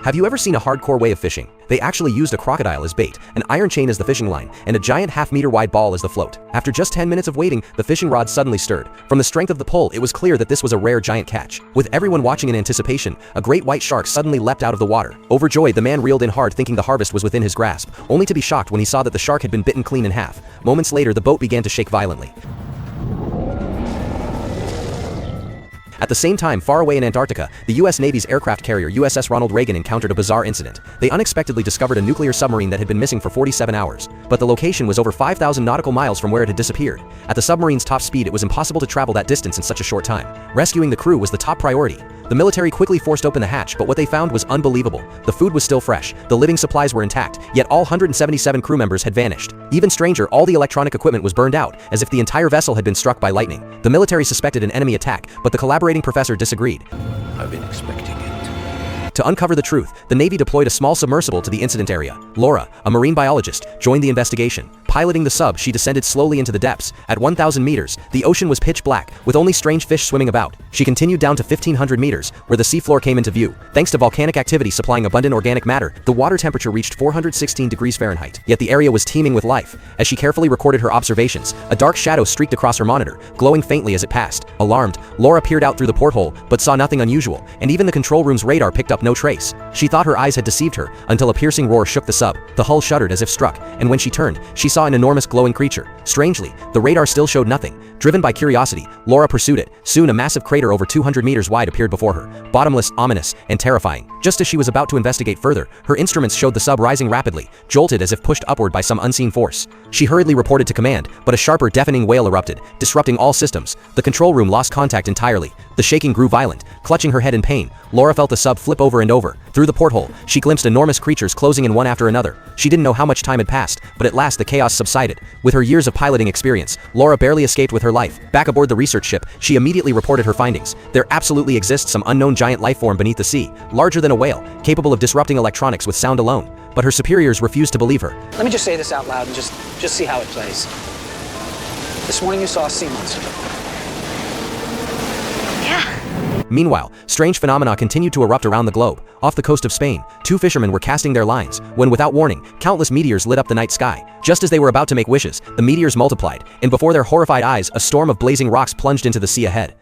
Have you ever seen a hardcore way of fishing? They actually used a crocodile as bait, an iron chain as the fishing line, and a giant half-meter wide ball as the float. After just 10 minutes of waiting, the fishing rod suddenly stirred. From the strength of the pull, it was clear that this was a rare giant catch. With everyone watching in anticipation, a great white shark suddenly leapt out of the water. Overjoyed, the man reeled in hard, thinking the harvest was within his grasp, only to be shocked when he saw that the shark had been bitten clean in half. Moments later, the boat began to shake violently. At the same time, far away in Antarctica, the U.S. Navy's aircraft carrier USS Ronald Reagan encountered a bizarre incident. They unexpectedly discovered a nuclear submarine that had been missing for 47 hours, but the location was over 5,000 nautical miles from where it had disappeared. At the submarine's top speed, it was impossible to travel that distance in such a short time. Rescuing the crew was the top priority. The military quickly forced open the hatch, but what they found was unbelievable. The food was still fresh, the living supplies were intact, yet all 177 crew members had vanished. Even stranger, all the electronic equipment was burned out, as if the entire vessel had been struck by lightning. The military suspected an enemy attack, but the collaborating professor disagreed. I've been expecting it. To uncover the truth, the Navy deployed a small submersible to the incident area. Laura, a marine biologist, joined the investigation. Piloting the sub, she descended slowly into the depths. At 1,000 meters, the ocean was pitch black, with only strange fish swimming about. She continued down to 1,500 meters, where the seafloor came into view. Thanks to volcanic activity supplying abundant organic matter, the water temperature reached 416 degrees Fahrenheit. Yet the area was teeming with life. As she carefully recorded her observations, a dark shadow streaked across her monitor, glowing faintly as it passed. Alarmed, Laura peered out through the porthole, but saw nothing unusual, and even the control room's radar picked up no trace. She thought her eyes had deceived her, until a piercing roar shook the sub. The hull shuddered as if struck, and when she turned, she saw an enormous glowing creature. Strangely, the radar still showed nothing. Driven by curiosity, Laura pursued it. Soon a massive crater over 200 meters wide appeared before her, bottomless, ominous, and terrifying. Just as she was about to investigate further, her instruments showed the sub rising rapidly, jolted as if pushed upward by some unseen force. She hurriedly reported to command, but a sharper, deafening wail erupted, disrupting all systems. The control room lost contact entirely. The shaking grew violent. Clutching her head in pain, Laura felt the sub flip over and over. Through the porthole, she glimpsed enormous creatures closing in one after another. She didn't know how much time had passed, but at last the chaos subsided. With her years of piloting experience, Laura barely escaped with her life. Back aboard the research ship, she immediately reported her findings. There absolutely exists some unknown giant life form beneath the sea, larger than a whale, capable of disrupting electronics with sound alone. But her superiors refused to believe her. Let me just say this out loud and just see how it plays. This morning you saw a sea monster. Yeah. Meanwhile, strange phenomena continued to erupt around the globe. Off the coast of Spain, two fishermen were casting their lines, when without warning, countless meteors lit up the night sky. Just as they were about to make wishes, the meteors multiplied, and before their horrified eyes, a storm of blazing rocks plunged into the sea ahead.